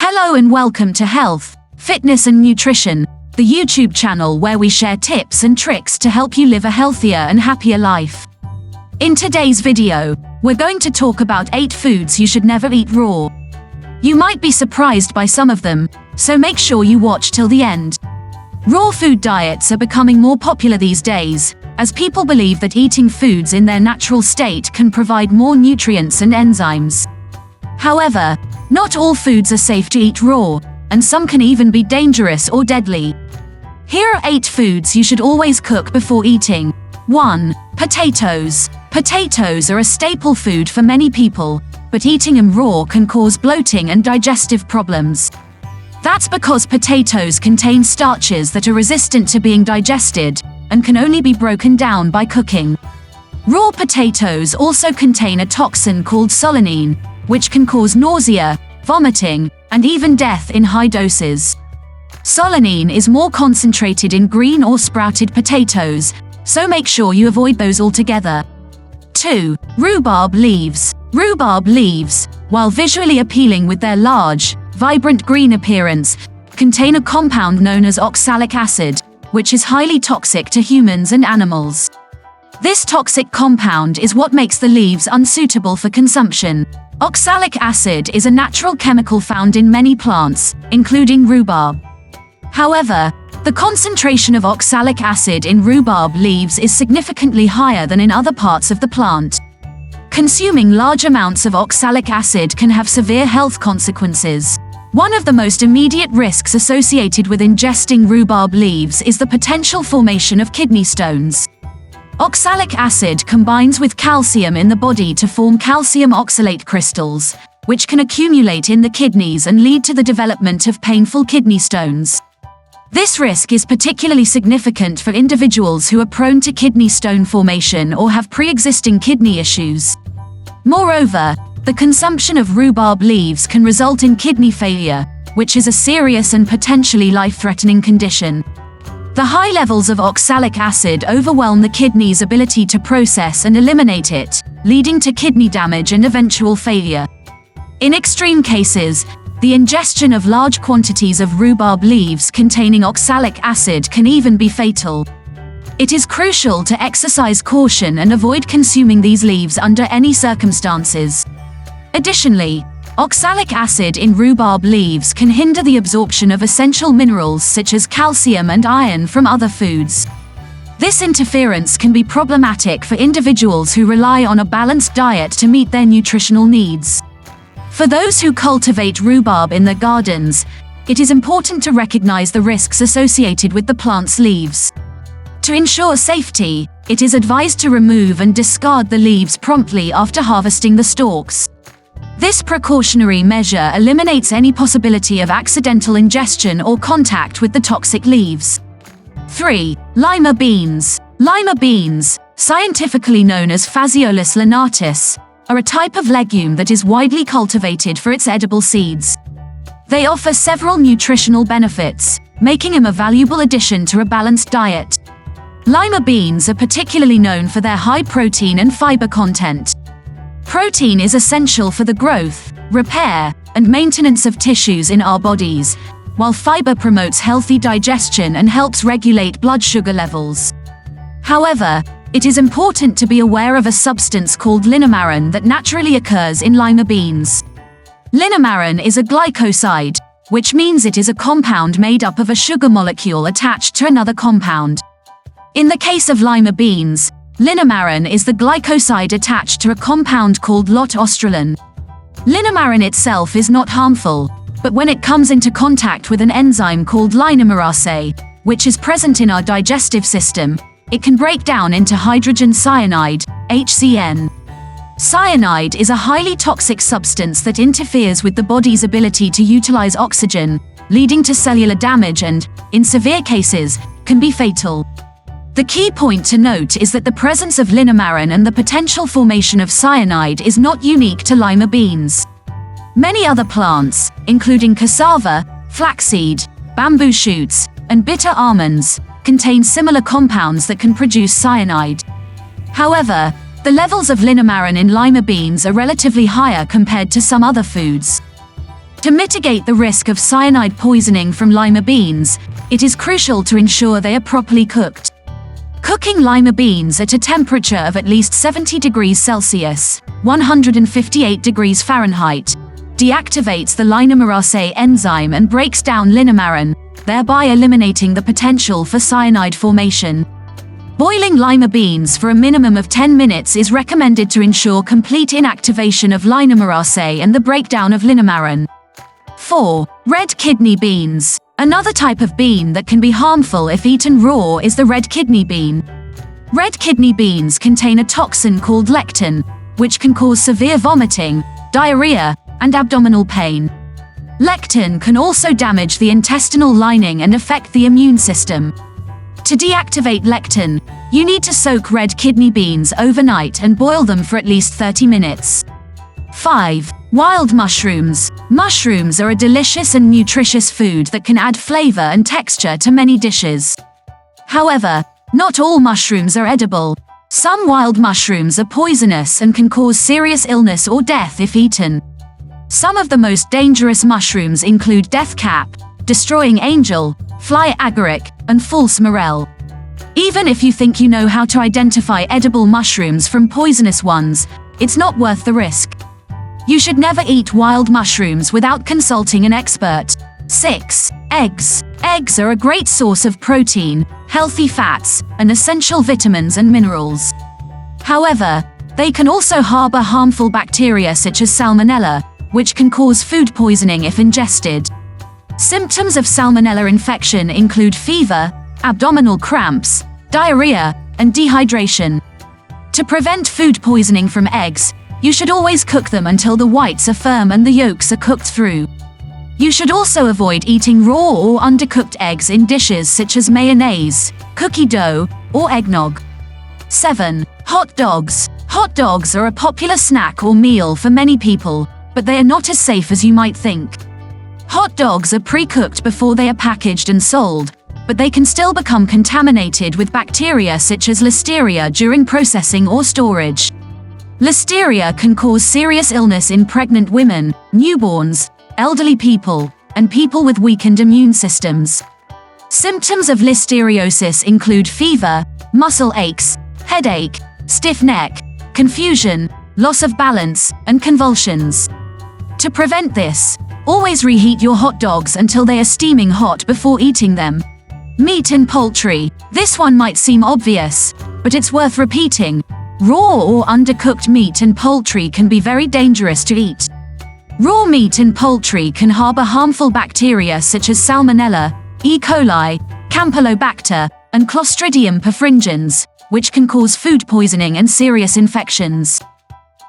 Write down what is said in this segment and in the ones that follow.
Hello and welcome to Health, Fitness and Nutrition, the YouTube channel where we share tips and tricks to help you live a healthier and happier life. In today's video, we're going to talk about 8 foods you should never eat raw. You might be surprised by some of them, so make sure you watch till the end. Raw food diets are becoming more popular these days, as people believe that eating foods in their natural state can provide more nutrients and enzymes. However, not all foods are safe to eat raw, and some can even be dangerous or deadly. Here are 8 foods you should always cook before eating. 1. Potatoes. Potatoes are a staple food for many people, but eating them raw can cause bloating and digestive problems. That's because potatoes contain starches that are resistant to being digested and can only be broken down by cooking. Raw potatoes also contain a toxin called solanine, which can cause nausea, vomiting, and even death in high doses. Solanine is more concentrated in green or sprouted potatoes, so make sure you avoid those altogether. 2. Rhubarb leaves. Rhubarb leaves, while visually appealing with their large, vibrant green appearance, contain a compound known as oxalic acid, which is highly toxic to humans and animals. This toxic compound is what makes the leaves unsuitable for consumption. Oxalic acid is a natural chemical found in many plants, including rhubarb. However, the concentration of oxalic acid in rhubarb leaves is significantly higher than in other parts of the plant. Consuming large amounts of oxalic acid can have severe health consequences. One of the most immediate risks associated with ingesting rhubarb leaves is the potential formation of kidney stones. Oxalic acid combines with calcium in the body to form calcium oxalate crystals, which can accumulate in the kidneys and lead to the development of painful kidney stones. This risk is particularly significant for individuals who are prone to kidney stone formation or have pre-existing kidney issues. Moreover, the consumption of rhubarb leaves can result in kidney failure, which is a serious and potentially life-threatening condition. The high levels of oxalic acid overwhelm the kidney's ability to process and eliminate it, leading to kidney damage and eventual failure. In extreme cases, the ingestion of large quantities of rhubarb leaves containing oxalic acid can even be fatal. It is crucial to exercise caution and avoid consuming these leaves under any circumstances. Additionally, oxalic acid in rhubarb leaves can hinder the absorption of essential minerals such as calcium and iron from other foods. This interference can be problematic for individuals who rely on a balanced diet to meet their nutritional needs. For those who cultivate rhubarb in their gardens, it is important to recognize the risks associated with the plant's leaves. To ensure safety, it is advised to remove and discard the leaves promptly after harvesting the stalks. This precautionary measure eliminates any possibility of accidental ingestion or contact with the toxic leaves. 3. Lima beans. Lima beans, scientifically known as Phaseolus lanatus, are a type of legume that is widely cultivated for its edible seeds. They offer several nutritional benefits, making them a valuable addition to a balanced diet. Lima beans are particularly known for their high protein and fiber content. Protein is essential for the growth, repair, and maintenance of tissues in our bodies, while fiber promotes healthy digestion and helps regulate blood sugar levels. However, it is important to be aware of a substance called linamarin that naturally occurs in lima beans. Linamarin is a glycoside, which means it is a compound made up of a sugar molecule attached to another compound. In the case of lima beans, linamarin is the glycoside attached to a compound called lot-ostrelin. Linamarin itself is not harmful, but when it comes into contact with an enzyme called linamarase, which is present in our digestive system, it can break down into hydrogen cyanide, HCN. Cyanide is a highly toxic substance that interferes with the body's ability to utilize oxygen, leading to cellular damage and, in severe cases, can be fatal. The key point to note is that the presence of linamarin and the potential formation of cyanide is not unique to lima beans. Many other plants, including cassava, flaxseed, bamboo shoots, and bitter almonds, contain similar compounds that can produce cyanide. However, the levels of linamarin in lima beans are relatively higher compared to some other foods. To mitigate the risk of cyanide poisoning from lima beans, it is crucial to ensure they are properly cooked. Cooking lima beans at a temperature of at least 70 degrees Celsius, 158 degrees Fahrenheit, deactivates the linamarase enzyme and breaks down linamarin, thereby eliminating the potential for cyanide formation. Boiling lima beans for a minimum of 10 minutes is recommended to ensure complete inactivation of linamarase and the breakdown of linamarin. 4. Red kidney beans. Another type of bean that can be harmful if eaten raw is the red kidney bean. Red kidney beans contain a toxin called lectin, which can cause severe vomiting, diarrhea, and abdominal pain. Lectin can also damage the intestinal lining and affect the immune system. To deactivate lectin, you need to soak red kidney beans overnight and boil them for at least 30 minutes. 5. Wild mushrooms. Mushrooms are a delicious and nutritious food that can add flavor and texture to many dishes. However, not all mushrooms are edible. Some wild mushrooms are poisonous and can cause serious illness or death if eaten. Some of the most dangerous mushrooms include death cap, destroying angel, fly agaric, and false morel. Even if you think you know how to identify edible mushrooms from poisonous ones, it's not worth the risk. You should never eat wild mushrooms without consulting an expert. 6. Eggs. Eggs are a great source of protein, healthy fats, and essential vitamins and minerals. However, they can also harbor harmful bacteria such as salmonella, which can cause food poisoning if ingested. Symptoms of salmonella infection include fever, abdominal cramps, diarrhea, and dehydration. To prevent food poisoning from eggs, you should always cook them until the whites are firm and the yolks are cooked through. You should also avoid eating raw or undercooked eggs in dishes such as mayonnaise, cookie dough, or eggnog. 7. Hot dogs. Hot dogs are a popular snack or meal for many people, but they are not as safe as you might think. Hot dogs are pre-cooked before they are packaged and sold, but they can still become contaminated with bacteria such as listeria during processing or storage. Listeria can cause serious illness in pregnant women, newborns, elderly people, and people with weakened immune systems. Symptoms of listeriosis include fever, muscle aches, headache, stiff neck, confusion, loss of balance, and convulsions. To prevent this, always reheat your hot dogs until they are steaming hot before eating them. Meat and poultry. This one might seem obvious, but it's worth repeating. Raw or undercooked meat and poultry can be very dangerous to eat. Raw meat and poultry can harbor harmful bacteria such as Salmonella, E. coli, Campylobacter, and Clostridium perfringens, which can cause food poisoning and serious infections.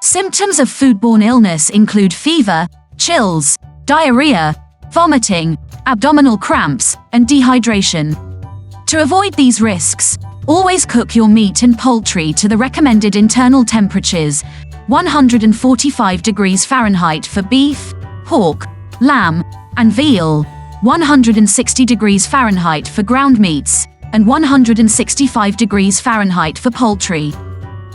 Symptoms of foodborne illness include fever, chills, diarrhea, vomiting, abdominal cramps, and dehydration. To avoid these risks, always cook your meat and poultry to the recommended internal temperatures, 145 degrees Fahrenheit for beef, pork, lamb, and veal, 160 degrees Fahrenheit for ground meats, and 165 degrees Fahrenheit for poultry.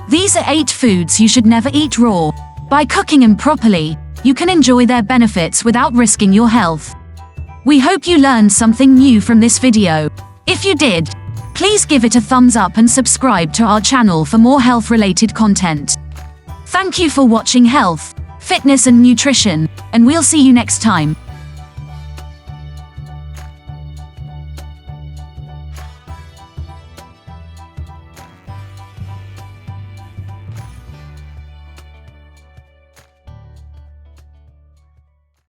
These are 8 foods you should never eat raw. By cooking them properly, you can enjoy their benefits without risking your health. We hope you learned something new from this video. If you did, please give it a thumbs up and subscribe to our channel for more health-related content. Thank you for watching Health, Fitness and Nutrition, and we'll see you next time.